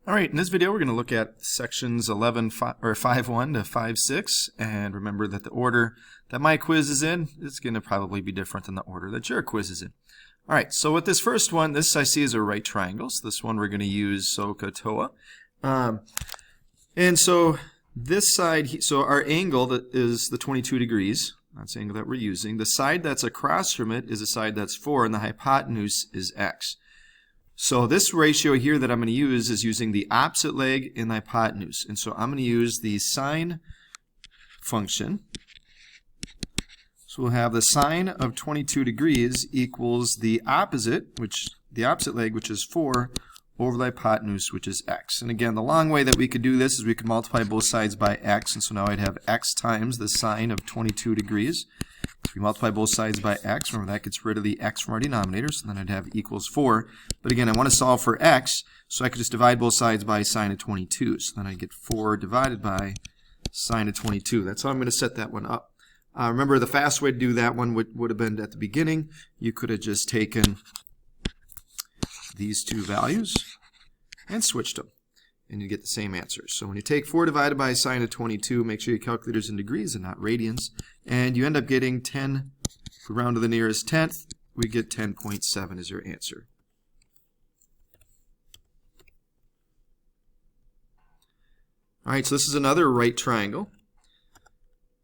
All right, in this video we're going to look at sections 5.1 to 5.6, and remember that the order that my quiz is in is going to probably be different than the order that your quiz is in. All right, so with this first one, this I see is a right triangle, so this one we're going to use Sohcahtoa. And so this side, so our angle that is the 22 degrees, that's the angle that we're using. The side that's across from it is a side that's 4, and the hypotenuse is x. So this ratio here that I'm going to use is using the opposite leg and the hypotenuse. And so I'm going to use the sine function. So we'll have the sine of 22 degrees equals the opposite leg, which is 4, over the hypotenuse, which is x. And again, the long way that we could do this is we could multiply both sides by x. And so now I'd have x times the sine of 22 degrees. If we multiply both sides by x, remember that gets rid of the x from our denominator, so then I'd have equals 4. But again, I want to solve for x, so I could just divide both sides by sine of 22. So then I get 4 divided by sine of 22. That's how I'm going to set that one up. Remember, the fast way to do that one would have been at the beginning. You could have just taken these two values and switched them, and you get the same answer. So when you take 4 divided by sine of 22, make sure your calculator's in degrees and not radians, and you end up getting 10. If we round to the nearest tenth, we get 10.7 as your answer. All right, so this is another right triangle.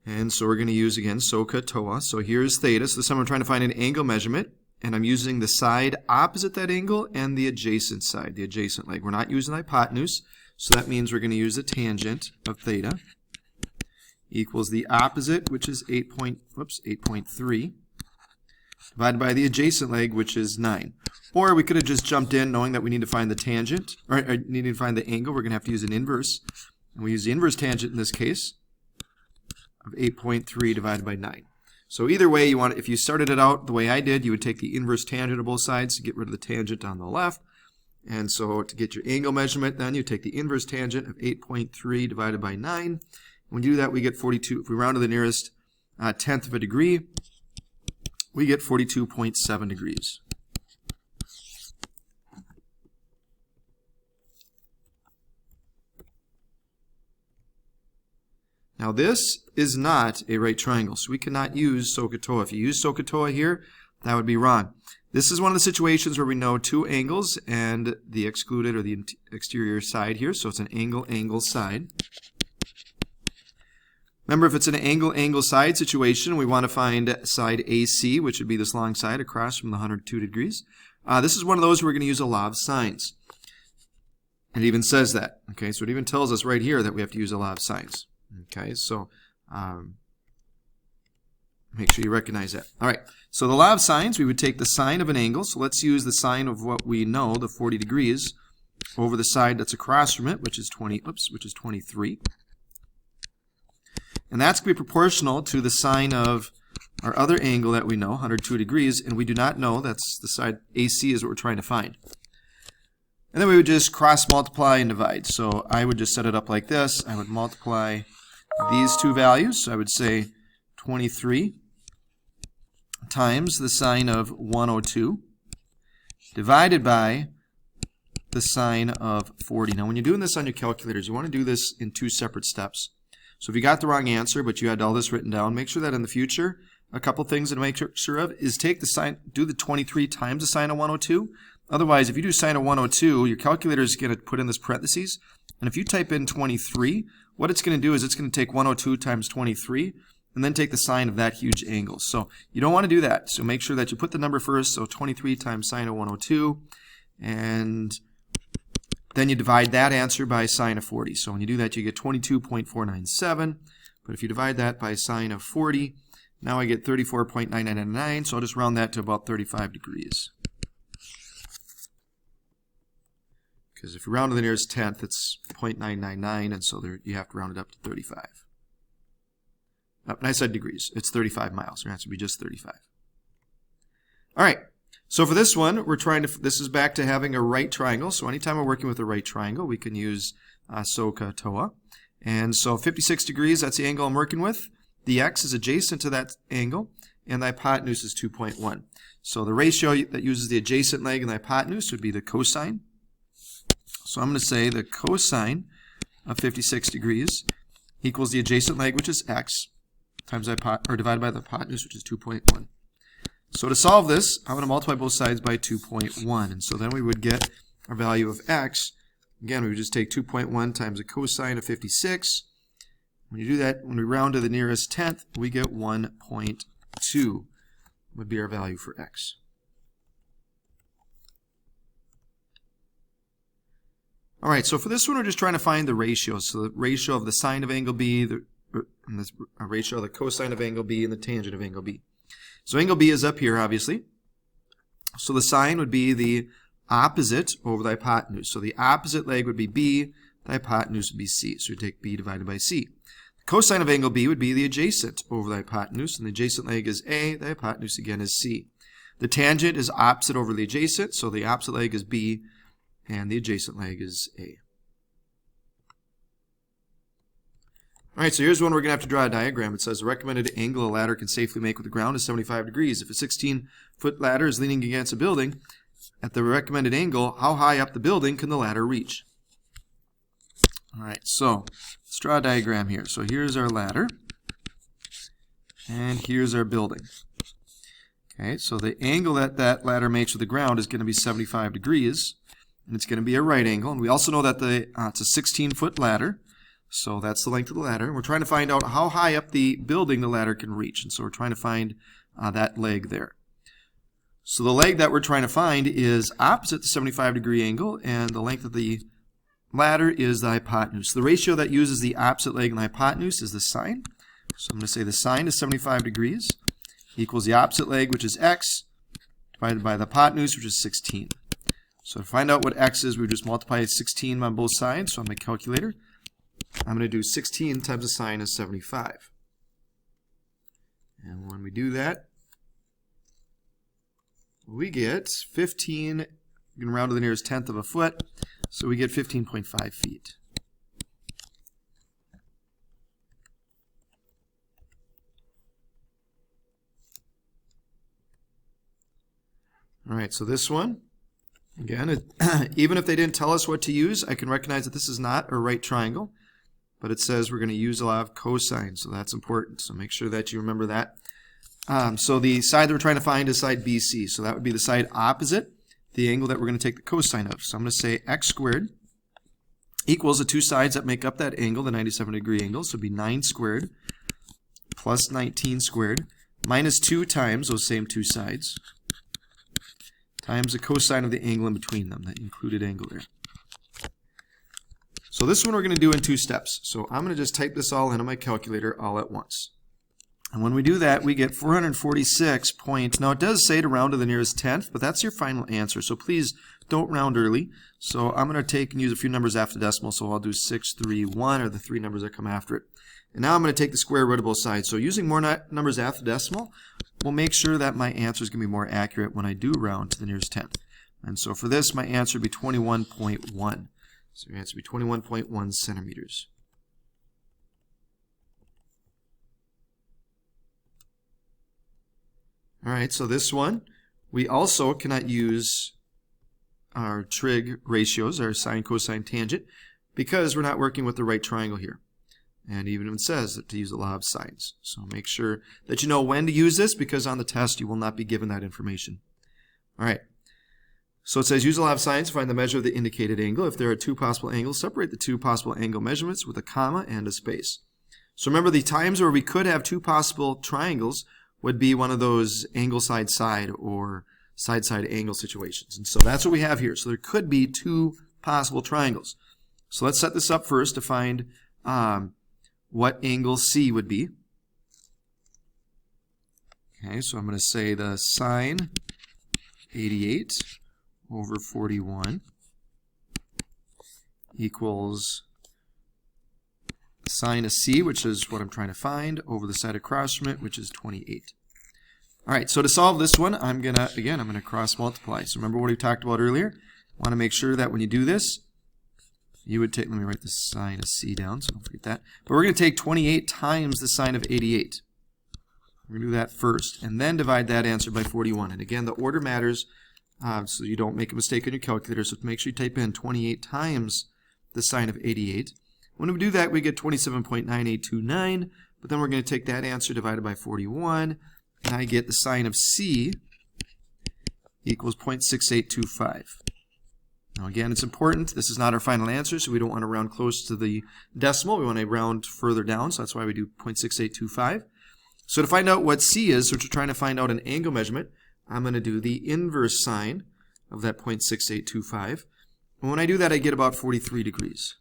And so we're going to use, again, Sohcahtoa. So here's theta. So this time I'm trying to find an angle measurement, and I'm using the side opposite that angle and the adjacent side, the adjacent leg. We're not using the hypotenuse, so that means we're going to use the tangent of theta equals the opposite, which is 8.3, divided by the adjacent leg, which is 9. Or we could have just jumped in knowing that we need to find the tangent, or need to find the angle. We're going to have to use an inverse. And we use the inverse tangent in this case of 8.3 divided by 9. So either way, you want, if you started it out the way I did, you would take the inverse tangent of both sides to get rid of the tangent on the left. And so to get your angle measurement, then you take the inverse tangent of 8.3 divided by 9. When you do that, we get 42. If we round to the nearest tenth of a degree, we get 42.7 degrees. Now this is not a right triangle, so we cannot use Sohcahtoa. If you use Sohcahtoa here, that would be wrong. This is one of the situations where we know two angles and the excluded or the exterior side here, so it's an angle side. Remember, if it's an angle side situation, we want to find side AC, which would be this long side across from the 102 degrees. This is one of those where we're going to use a law of sines. And it even says that. Okay, so it even tells us right here that we have to use a law of sines. Okay, so make sure you recognize that. All right, so the law of sines, we would take the sine of an angle. So let's use the sine of what we know, the 40 degrees, over the side that's across from it, which is 23. And that's going to be proportional to the sine of our other angle that we know, 102 degrees, and we do not know. That's the side AC is what we're trying to find. And then we would just cross multiply and divide. So I would just set it up like this. I would multiply these two values. So I would say 23 times the sine of 102 divided by the sine of 40. Now when you're doing this on your calculators, you want to do this in two separate steps. So if you got the wrong answer, but you had all this written down, make sure that in the future, a couple things to make sure of is take the sine, do the 23 times the sine of 102. Otherwise, if you do sine of 102, your calculator is going to put in this parentheses. And if you type in 23, what it's going to do is it's going to take 102 times 23 and then take the sine of that huge angle. So you don't want to do that. So make sure that you put the number first. So 23 times sine of 102. And then you divide that answer by sine of 40. So when you do that, you get 22.497. But if you divide that by sine of 40, now I get 34.9999. So I'll just round that to about 35 degrees. Because if you round to the nearest tenth, it's 0.999, and so there, you have to round it up to 35. And I said degrees. It's 35 miles. Your answer would be just 35. All right. So for this one, we're trying to, this is back to having a right triangle. So anytime we're working with a right triangle, we can use Sohcahtoa. And so 56 degrees, that's the angle I'm working with. The x is adjacent to that angle, and the hypotenuse is 2.1. So the ratio that uses the adjacent leg and the hypotenuse would be the cosine. So I'm going to say the cosine of 56 degrees equals the adjacent leg, which is x, times divided by the hypotenuse, which is 2.1. So to solve this, I'm going to multiply both sides by 2.1. And so then we would get our value of x. Again, we would just take 2.1 times the cosine of 56. When you do that, when we round to the nearest tenth, we get 1.2 would be our value for x. All right, so for this one, we're just trying to find the ratios. So the ratio of the sine of angle B, the ratio of the cosine of angle B, and the tangent of angle B. So angle B is up here, obviously. So the sine would be the opposite over the hypotenuse. So the opposite leg would be B, the hypotenuse would be C. So we take B divided by C. The cosine of angle B would be the adjacent over the hypotenuse, and the adjacent leg is A, the hypotenuse again is C. The tangent is opposite over the adjacent, so the opposite leg is B, and the adjacent leg is A. All right, so here's one we're going to have to draw a diagram. It says the recommended angle a ladder can safely make with the ground is 75 degrees. If a 16-foot ladder is leaning against a building at the recommended angle, how high up the building can the ladder reach? All right, so let's draw a diagram here. So here's our ladder, and here's our building. Okay, so the angle that that ladder makes with the ground is going to be 75 degrees. And it's going to be a right angle. And we also know that it's a 16-foot ladder. So that's the length of the ladder. And we're trying to find out how high up the building the ladder can reach. And so we're trying to find that leg there. So the leg that we're trying to find is opposite the 75-degree angle. And the length of the ladder is the hypotenuse. The ratio that uses the opposite leg and the hypotenuse is the sine. So I'm going to say the sine is 75 degrees equals the opposite leg, which is x, divided by the hypotenuse, which is 16. So to find out what x is, we just multiply 16 on both sides. So on my calculator, I'm going to do 16 times the sine of 75. And when we do that, we get 15, you can round to the nearest tenth of a foot, so we get 15.5 feet. All right, so this one, again, even if they didn't tell us what to use, I can recognize that this is not a right triangle, but it says we're going to use a lot of cosine, so that's important. So make sure that you remember that. So the side that we're trying to find is side BC, so that would be the side opposite the angle that we're going to take the cosine of. So I'm going to say x squared equals the two sides that make up that angle, the 97-degree angle, so it would be 9 squared plus 19 squared minus 2 times those same two sides, times the cosine of the angle in between them, that included angle there. So this one we're going to do in 2 steps. So I'm going to just type this all in on my calculator all at once. And when we do that, we get 446 points. Now it does say to round to the nearest tenth, but that's your final answer. So please don't round early. So I'm going to take and use a few numbers after decimal. So I'll do 631 are the 3 numbers that come after it. And now I'm going to take the square root of both sides. So using more numbers after decimal will make sure that my answer is going to be more accurate when I do round to the nearest tenth. And so for this, my answer would be 21.1. So your answer would be 21.1 centimeters. All right, so this one, we also cannot use our trig ratios, our sine, cosine, tangent, because we're not working with the right triangle here. And even if it says that to use a law of sines. So make sure that you know when to use this, because on the test you will not be given that information. All right. So it says use a law of sines to find the measure of the indicated angle. If there are 2 possible angles, separate the 2 possible angle measurements with a comma and a space. So remember, the times where we could have 2 possible triangles would be one of those angle side side or side side angle situations. And so that's what we have here. So there could be 2 possible triangles. So let's set this up first to find what angle C would be. Okay, so I'm going to say the sine 88 over 41 equals sine of C, which is what I'm trying to find, over the side across from it, which is 28. All right, so to solve this one, I'm going to cross multiply. So remember what we talked about earlier? I want to make sure that when you do this, you would take, let me write the sine of C down, so don't forget that. But we're going to take 28 times the sine of 88. We're going to do that first, and then divide that answer by 41. And again, the order matters. so you don't make a mistake on your calculator. So make sure you type in 28 times the sine of 88. When we do that, we get 27.9829, but then we're going to take that answer divided by 41, and I get the sine of C equals 0.6825. Now again, it's important. This is not our final answer, so we don't want to round close to the decimal. We want to round further down, so that's why we do 0.6825. So to find out what C is, so we're trying to find out an angle measurement, I'm going to do the inverse sine of that 0.6825. And when I do that, I get about 43 degrees.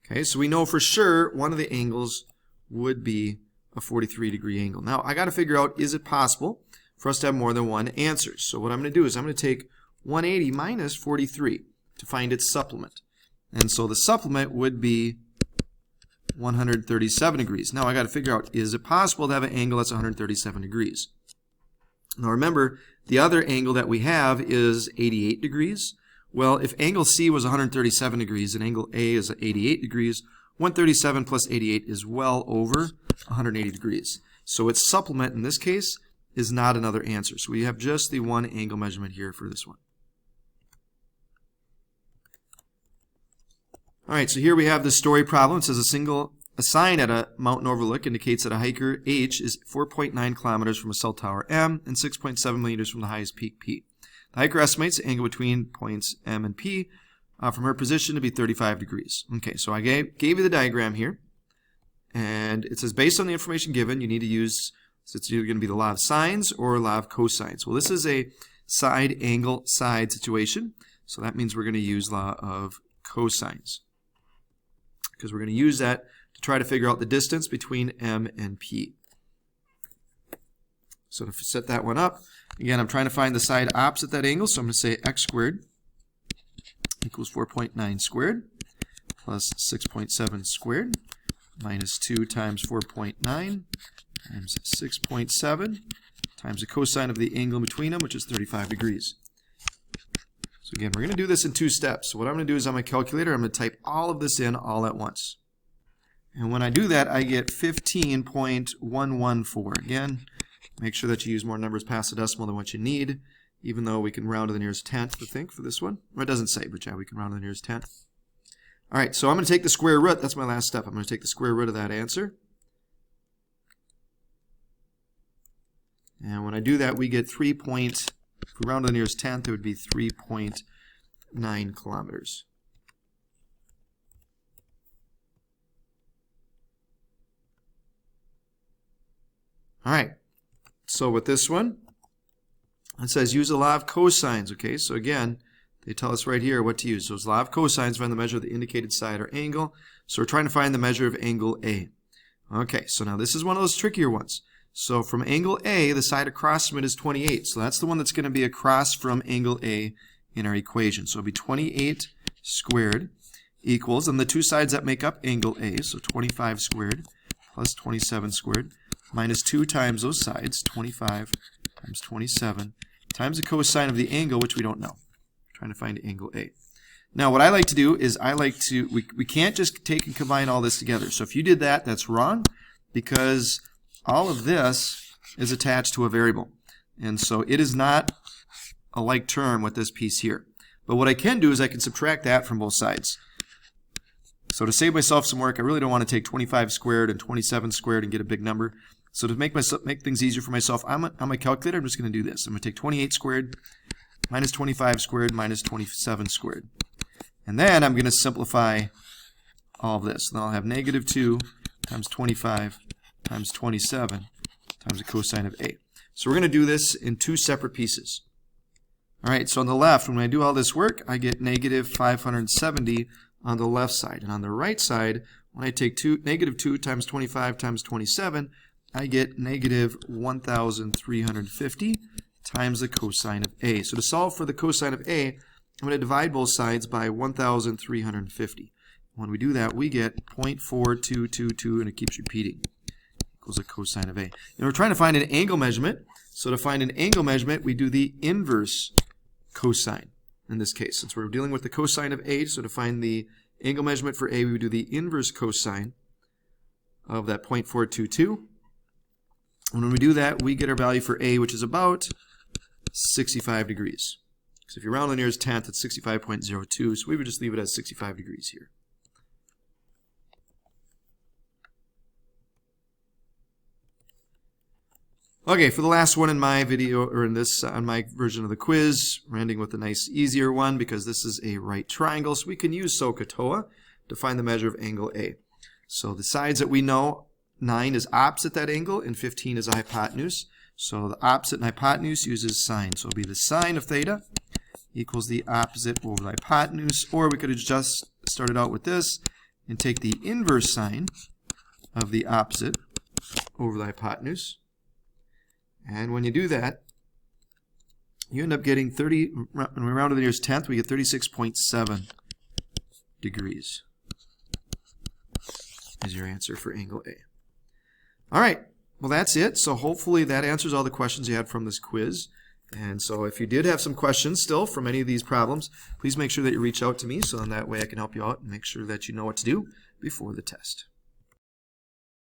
Okay, so we know for sure one of the angles would be a 43-degree angle. Now, I got to figure out, is it possible for us to have more than one answer? So what I'm going to do is I'm going to take 180 minus 43 to find its supplement. And so the supplement would be 137 degrees. Now I got to figure out, is it possible to have an angle that's 137 degrees? Now remember, the other angle that we have is 88 degrees. Well, if angle C was 137 degrees and angle A is 88 degrees, 137 plus 88 is well over 180 degrees. So its supplement in this case is not another answer. So we have just the one angle measurement here for this one. All right, so here we have the story problem. It says a sign at a mountain overlook indicates that a hiker H is 4.9 kilometers from a cell tower M and 6.7 meters from the highest peak P. The hiker estimates the angle between points M and P from her position to be 35 degrees. Okay, so I gave you the diagram here, and it says based on the information given, you need to use, so it's either going to be the law of sines or law of cosines. Well, this is a side angle side situation, so that means we're going to use law of cosines, because we're going to use that to try to figure out the distance between M and P. So to set that one up, again, I'm trying to find the side opposite that angle, so I'm going to say x squared equals 4.9 squared plus 6.7 squared minus 2 times 4.9 times 6.7 times the cosine of the angle between them, which is 35 degrees. So again, we're going to do this in two steps. So what I'm going to do is on my calculator, I'm going to type all of this in all at once. And when I do that, I get 15.114. Again, make sure that you use more numbers past the decimal than what you need, even though we can round to the nearest tenth, I think, for this one. Or it doesn't say, but yeah, we can round to the nearest tenth. All right, so I'm going to take the square root. That's my last step. I'm going to take the square root of that answer. And when I do that, we get if we round to the nearest tenth, it would be 3.9 kilometers. All right, so with this one, it says use the law of cosines. Okay, so again, they tell us right here what to use. So it's law of cosines, find the measure of the indicated side or angle. So we're trying to find the measure of angle A. Okay, so now this is one of those trickier ones. So from angle A, the side across from it is 28. So that's the one that's going to be across from angle A in our equation. So it'll be 28 squared equals, and the two sides that make up angle A, so 25 squared plus 27 squared, minus 2 times those sides, 25 times 27, times the cosine of the angle, which we don't know. We're trying to find angle A. Now, what I like to do is we can't just take and combine all this together. So if you did that, that's wrong, because all of this is attached to a variable. And so it is not a like term with this piece here. But what I can do is I can subtract that from both sides. So to save myself some work, I really don't want to take 25 squared and 27 squared and get a big number. So to make things easier for myself, on my calculator, I'm just going to do this. I'm going to take 28 squared minus 25 squared minus 27 squared. And then I'm going to simplify all of this. And I'll have negative 2 times 25 times 27 times the cosine of A. So we're going to do this in two separate pieces. All right, so on the left, when I do all this work, I get negative 570 on the left side. And on the right side, when I take negative 2 times 25 times 27, I get negative 1,350 times the cosine of A. So to solve for the cosine of A, I'm going to divide both sides by 1,350. When we do that, we get 0.4222, and it keeps repeating. Equals the cosine of A. And we're trying to find an angle measurement. So to find an angle measurement, we do the inverse cosine in this case. Since we're dealing with the cosine of A, so to find the angle measurement for A, we would do the inverse cosine of that 0.422. And when we do that, we get our value for A, which is about 65 degrees. Because if you round the nearest tenth, it's 65.02, so we would just leave it as 65 degrees here. Okay, for the last one in my video, or in this, on my version of the quiz, we're ending with a nice easier one because this is a right triangle, so we can use Sohcahtoa to find the measure of angle A. So the sides that we know, 9 is opposite that angle and 15 is a hypotenuse. So the opposite and hypotenuse uses sine. So it'll be the sine of theta equals the opposite over the hypotenuse, or we could have just started out with this and take the inverse sine of the opposite over the hypotenuse. And when you do that, you end up getting when we round to the nearest tenth, we get 36.7 degrees is your answer for angle A. All right, well that's it. So hopefully that answers all the questions you had from this quiz. And so if you did have some questions still from any of these problems, please make sure that you reach out to me so in that way I can help you out and make sure that you know what to do before the test.